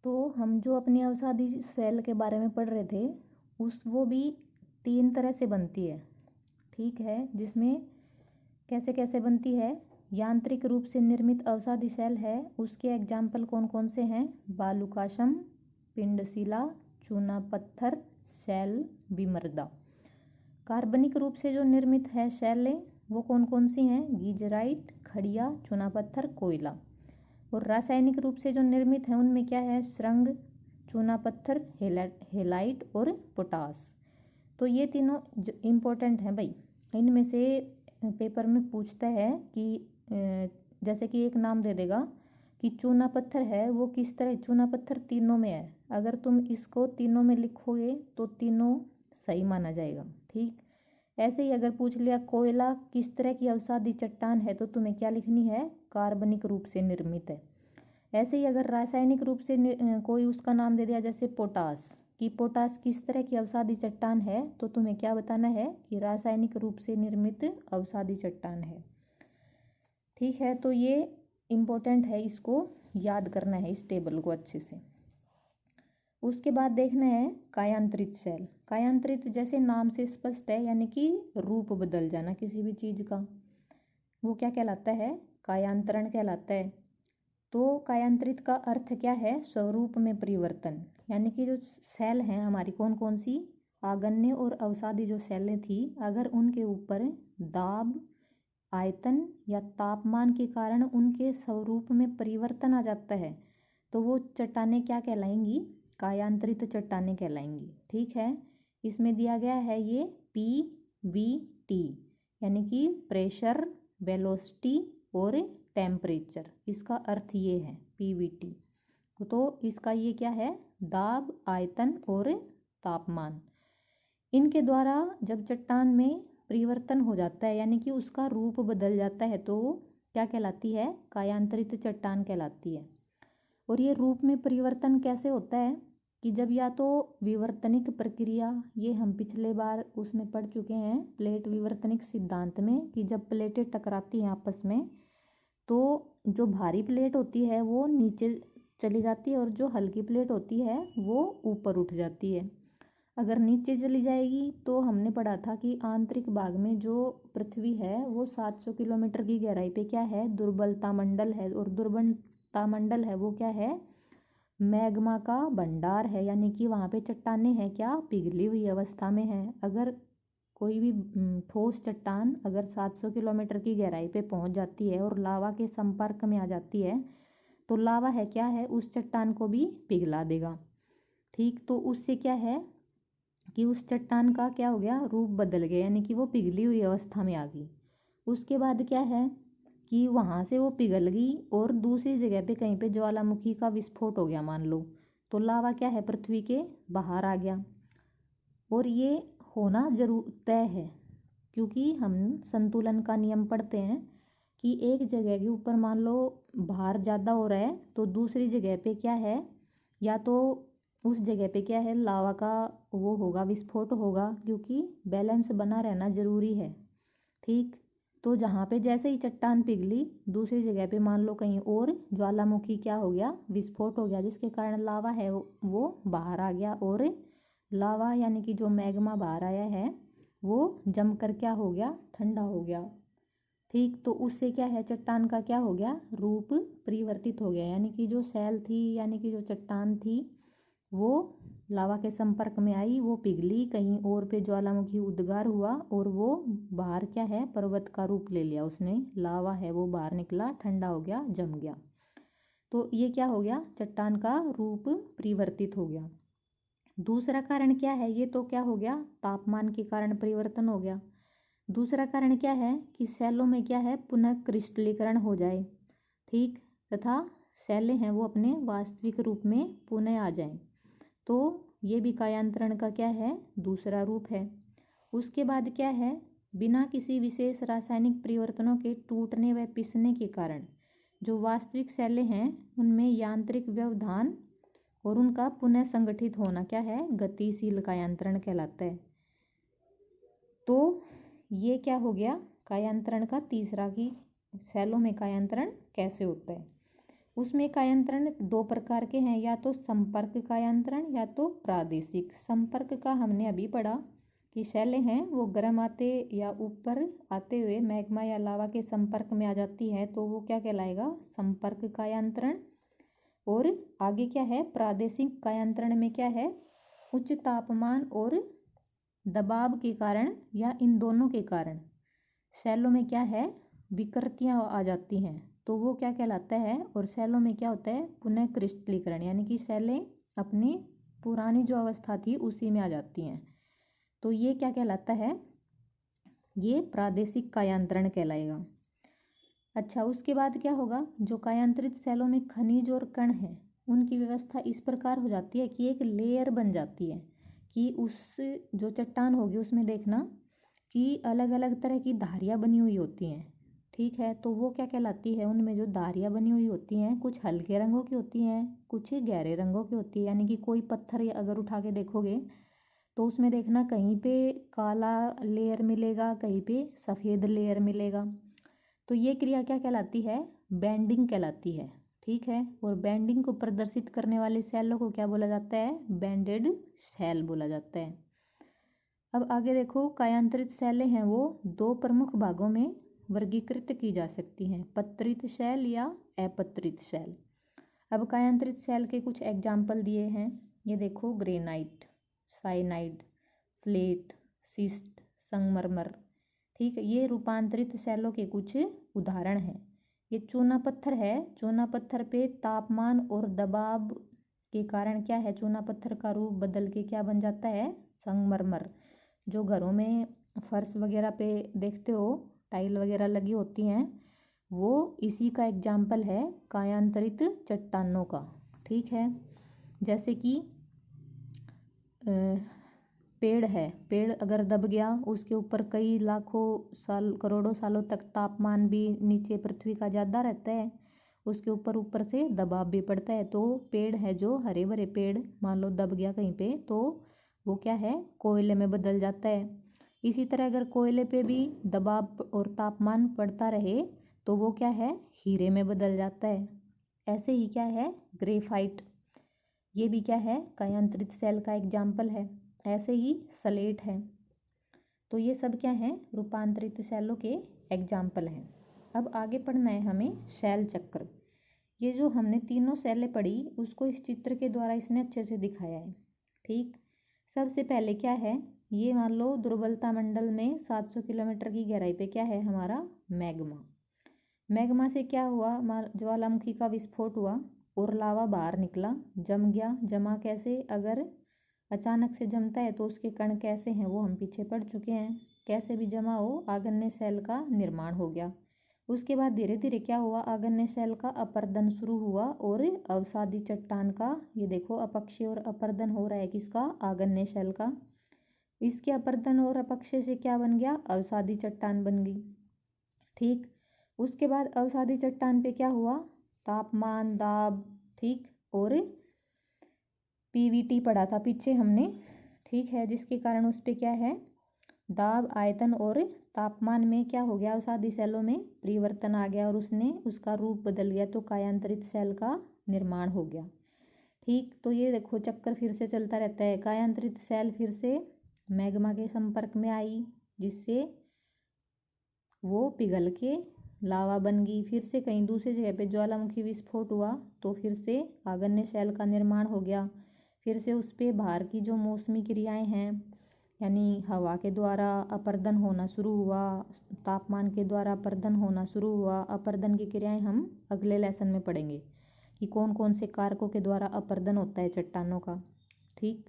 तो हम जो अपनी अवसादी सेल के बारे में पढ़ रहे थे वो भी 3 तरह से बनती है, ठीक है। जिसमें कैसे कैसे बनती है, यांत्रिक रूप से निर्मित अवसादी सेल है, उसके एग्जाम्पल कौन कौन से हैं, बालुकाश्म, पिंडशिला, चूना पत्थर, सेल विमर्दा। कार्बनिक रूप से जो निर्मित है सेलें वो कौन कौन सी हैं, गीजराइट, खड़िया, चूना पत्थर, कोयला। और रासायनिक रूप से जो निर्मित है उनमें क्या है, श्रृंग, चूना पत्थर, हेलाइट और पोटास। तो ये तीनों इम्पोर्टेंट हैं भाई। इनमें से पेपर में पूछता है कि जैसे कि एक नाम दे देगा कि चूना पत्थर है वो किस तरह, चूना पत्थर तीनों में है, अगर तुम इसको तीनों में लिखोगे तो तीनों सही माना जाएगा, ठीक। ऐसे ही अगर पूछ लिया कोयला किस तरह की अवसादी चट्टान है तो तुम्हें क्या लिखनी है, कार्बनिक रूप से निर्मित है। ऐसे ही अगर रासायनिक रूप से कोई उसका नाम दे दिया जैसे पोटास, कि पोटास किस तरह की अवसादी चट्टान है तो तुम्हें क्या बताना है कि रासायनिक रूप से निर्मित अवसादी चट्टान है, ठीक है। तो ये इम्पोर्टेंट है, इसको याद करना है इस टेबल को अच्छे से। उसके बाद देखना है कायांतरित सेल। कायांतरित जैसे नाम से स्पष्ट है, यानी कि रूप बदल जाना किसी भी चीज का, वो क्या कहलाता है, कायांतरण कहलाता है। तो कायांतरित का अर्थ क्या है, स्वरूप में परिवर्तन। यानी कि जो सेल हैं हमारी कौन कौन सी, आगन्य और अवसादी जो सेलें थी, अगर उनके ऊपर दाब, आयतन या तापमान के कारण उनके स्वरूप में परिवर्तन आ जाता है तो वो चट्टानें क्या कहलाएंगी, कायांतरित चट्टानें कहलाएंगी, ठीक है। इसमें दिया गया है ये PVT, यानी कि प्रेशर, वेलोसिटी और टेम्परेचर, इसका अर्थ ये है PVT। तो इसका ये क्या है, दाब, आयतन और तापमान। इनके द्वारा जब चट्टान में परिवर्तन हो जाता है यानी कि उसका रूप बदल जाता है तो क्या कहलाती है, कायांतरित चट्टान कहलाती है। और ये रूप में परिवर्तन कैसे होता है कि जब या तो विवर्तनिक प्रक्रिया, ये हम पिछले बार उसमें पढ़ चुके हैं प्लेट विवर्तनिक सिद्धांत में, कि जब प्लेटें टकराती हैं आपस में तो जो भारी प्लेट होती है वो नीचे चली जाती है और जो हल्की प्लेट होती है वो ऊपर उठ जाती है। अगर नीचे चली जाएगी तो हमने पढ़ा था कि आंतरिक भाग में जो पृथ्वी है वो 700 किलोमीटर की गहराई पे क्या है, दुर्बलता मंडल है। और दुर्बलता मंडल है वो क्या है, मैग्मा का भंडार है, यानी कि वहाँ पे चट्टानें हैं क्या, पिघली हुई अवस्था में है। अगर कोई भी ठोस चट्टान अगर 700 किलोमीटर की गहराई पे पहुँच जाती है और लावा के संपर्क में आ जाती है तो लावा है क्या है, उस चट्टान को भी पिघला देगा, ठीक। तो उससे क्या है कि उस चट्टान का क्या हो गया, रूप बदल गया, यानी कि वो पिघली हुई अवस्था में आ गई। उसके बाद क्या है कि वहाँ से वो पिघल गई और दूसरी जगह पे कहीं पे ज्वालामुखी का विस्फोट हो गया मान लो, तो लावा क्या है, पृथ्वी के बाहर आ गया। और ये होना जरूर तय है, क्योंकि हम संतुलन का नियम पढ़ते हैं कि एक जगह के ऊपर मान लो भार ज़्यादा हो रहा है तो दूसरी जगह पे क्या है, या तो उस जगह पे क्या है लावा का वो होगा, विस्फोट होगा, क्योंकि बैलेंस बना रहना जरूरी है, ठीक। तो जहाँ पे जैसे ही चट्टान पिघली दूसरी जगह पे मान लो कहीं और ज्वालामुखी क्या हो गया, विस्फोट हो गया, जिसके कारण लावा है वो बाहर आ गया। और लावा यानी कि जो मैग्मा बाहर आया है वो जमकर क्या हो गया, ठंडा हो गया, ठीक। तो उससे क्या है, चट्टान का क्या हो गया, रूप परिवर्तित हो गया, यानी कि जो सेल थी यानी कि जो चट्टान थी वो लावा के संपर्क में आई, वो पिघली, कहीं और पे ज्वालामुखी उद्गार हुआ और वो बाहर क्या है, पर्वत का रूप ले लिया उसने, लावा है वो बाहर निकला, ठंडा हो गया, जम गया। तो ये क्या हो गया, चट्टान का रूप परिवर्तित हो गया। दूसरा कारण क्या है, ये तो क्या हो गया, तापमान के कारण परिवर्तन हो गया। दूसरा कारण क्या है कि सेलों में क्या है, पुनः क्रिस्टलीकरण हो जाए, ठीक, तथा सेलें हैं वो अपने वास्तविक रूप में पुनः आ जाएं। तो ये भी कायांतरण का क्या है, दूसरा रूप है। उसके बाद क्या है, बिना किसी विशेष रासायनिक परिवर्तनों के टूटने व पिसने के कारण जो वास्तविक सेलें हैं उनमें यांत्रिक व्यवधान और उनका पुनः संगठित होना क्या है, गतिशील कायांतरण कहलाता है। तो ये क्या हो गया, कायांतरण का तीसरा, की सेलों में कायांतरण कैसे होता है। उसमें कायांतरण दो प्रकार के हैं, या तो संपर्क कायांतरण या तो प्रादेशिक। संपर्क का हमने अभी पढ़ा कि शैलें हैं वो गर्म आते या ऊपर आते हुए मैग्मा या लावा के संपर्क में आ जाती है, तो वो क्या कहलाएगा, संपर्क कायांतरण। और आगे क्या है, प्रादेशिक कायांतरण में क्या है, उच्च तापमान और दबाव के कारण या इन दोनों के कारण शैलों में क्या है, विकृतियां आ जाती हैं, तो वो क्या कहलाता है। और शैलों में क्या होता है, पुनः क्रिस्टलीकरण, यानी कि शैलें अपनी पुरानी जो अवस्था थी उसी में आ जाती हैं, तो ये क्या कहलाता है, ये प्रादेशिक कायांतरण कहलाएगा। अच्छा, उसके बाद क्या होगा, जो कायांतरित शैलों में खनिज और कण हैं उनकी व्यवस्था इस प्रकार हो जाती है कि एक लेयर बन जाती है, कि उस जो चट्टान होगी उसमें देखना कि अलग अलग तरह की धारियाँ बनी हुई होती हैं, ठीक है। तो वो क्या कहलाती है, उनमें जो धारियाँ बनी हुई होती हैं कुछ हल्के रंगों की होती हैं, कुछ गहरे रंगों की होती है। यानी कि कोई पत्थर अगर उठा के देखोगे तो उसमें देखना कहीं पे काला लेयर मिलेगा, कहीं पे सफ़ेद लेयर मिलेगा। तो ये क्रिया क्या कहलाती है, बैंडिंग कहलाती है, ठीक है। और बैंडिंग को प्रदर्शित करने वाले सेलों को क्या बोला जाता है, बैंडेड सेल बोला जाता है। अब आगे देखो, कायांतरित सेलें हैं वो दो प्रमुख भागों में वर्गीकृत की जा सकती हैं, पत्रित सेल या अपत्रित सेल। अब कायांतरित सेल के कुछ एग्जाम्पल दिए हैं, ये देखो, ग्रेनाइट, साइनाइड, स्लेट, सिस्ट, संगमरमर, ठीक है। ये रूपांतरित सेलों के कुछ उदाहरण हैं। ये चूना पत्थर है, चूना पत्थर पे तापमान और दबाव के कारण क्या है, चूना पत्थर का रूप बदल के क्या बन जाता है, संगमरमर। जो घरों में फर्श वगैरह पे देखते हो टाइल वगैरह लगी होती हैं, वो इसी का एग्जाम्पल है, कायांतरित चट्टानों का, ठीक है। जैसे कि पेड़ है, पेड़ अगर दब गया, उसके ऊपर कई लाखों साल करोड़ों सालों तक तापमान भी नीचे पृथ्वी का ज़्यादा रहता है, उसके ऊपर ऊपर से दबाव भी पड़ता है, तो पेड़ है जो हरे भरे पेड़ मान लो दब गया कहीं पे, तो वो क्या है, कोयले में बदल जाता है। इसी तरह अगर कोयले पे भी दबाव और तापमान पड़ता रहे तो वो क्या है, हीरे में बदल जाता है। ऐसे ही क्या है, ग्रेफाइट, ये भी क्या है, कायांतरित सेल का एग्जाम्पल है। ऐसे ही सलेट है। तो ये सब क्या है, रूपांतरित सेलों के एग्जाम्पल हैं। अब आगे पढ़ना है हमें शैल चक्र। ये जो हमने तीनों सेलें पढ़ी उसको इस चित्र के द्वारा इसने अच्छे से दिखाया है, ठीक। सबसे पहले क्या है, ये मान लो दुर्बलता मंडल में 700 किलोमीटर की गहराई पे क्या है हमारा, मैग्मा। मैग्मा से क्या हुआ, ज्वालामुखी का विस्फोट हुआ और लावा बाहर निकला, जम गया। जमा कैसे, अगर अचानक से जमता है तो उसके कण कैसे हैं वो हम पीछे पढ़ चुके हैं। कैसे भी जमा हो, आगन्य सेल का निर्माण हो गया। उसके बाद धीरे धीरे क्या हुआ, आगन्य सेल का अपर्दन शुरू हुआ और अवसादी चट्टान का, ये देखो अपक्षय और अपर्दन हो रहा है किसका, आगन्य सेल का। इसके अपर्दन और अपक्षय से क्या बन गया, अवसादी चट्टान बन गई, ठीक। उसके बाद अवसादी चट्टान पे क्या हुआ, तापमान, दाब, ठीक, और पीवीटी पढ़ा था पीछे हमने, ठीक है, जिसके कारण उस पे क्या है, दाब, आयतन और तापमान में क्या हो गया, अवसादी सेलों में परिवर्तन आ गया और उसने उसका रूप बदल गया, तो कायांतरित सेल का निर्माण हो गया, ठीक। तो ये देखो चक्कर फिर से चलता रहता है। कायांतरित सेल फिर से मैग्मा के संपर्क में आई, जिससे वो पिघल के लावा बन गई। फिर से कहीं दूसरी जगह पे ज्वालामुखी विस्फोट हुआ तो फिर से आगन्य सेल का निर्माण हो गया। फिर से उस पे बाहर की जो मौसमी क्रियाएं हैं, यानी हवा के द्वारा अपर्दन होना शुरू हुआ, तापमान के द्वारा अपर्दन होना शुरू हुआ। अपर्दन की क्रियाएं हम अगले लेसन में पढ़ेंगे कि कौन कौन से कारकों के द्वारा अपर्दन होता है चट्टानों का, ठीक।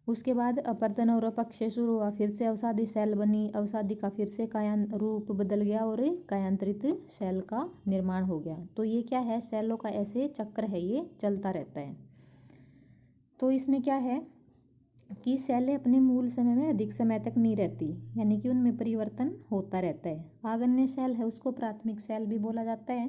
उसके बाद अपर्दन और अपक्षय शुरू हुआ, फिर से अवसादी सेल बनी, अवसादी का फिर से रूप बदल गया और कायांतरित सेल का निर्माण हो गया। तो ये क्या है, सेलों का ऐसे चक्र है, ये चलता रहता है। तो इसमें क्या है कि सेलें अपने मूल समय में अधिक समय तक नहीं रहती, यानी कि उनमें परिवर्तन होता रहता है। आगन्य सेल है उसको प्राथमिक सेल भी बोला जाता है।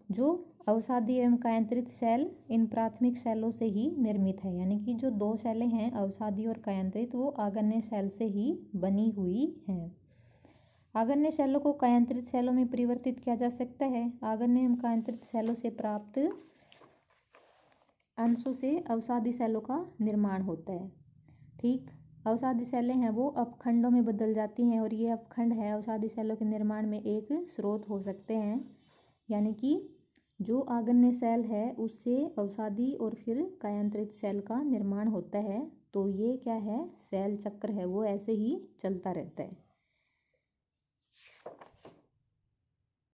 जो अवसादी एवं कायांतरित सेल इन प्राथमिक सेलों से ही निर्मित है, यानी कि जो दो सेलें हैं अवसादी और कायांतरित, वो आगन्य सेल से ही बनी हुई हैं। आगन्य सेलों को कायांतरित सेलों में परिवर्तित किया जा सकता है। आगन्य एवं कायांतरित सेलों से प्राप्त अंशों से अवसादी सेलों का निर्माण होता है। ठीक, अवसादी सेलें हैं वो अपखंडों में बदल जाती हैं और ये अपखंड है अवसादी सेलों के निर्माण में एक स्रोत हो सकते हैं। यानी कि जो आगन्य सेल है उससे अवसादी और फिर कायांतरित सेल का निर्माण होता है। तो ये क्या है, सेल चक्र है वो ऐसे ही चलता रहता है।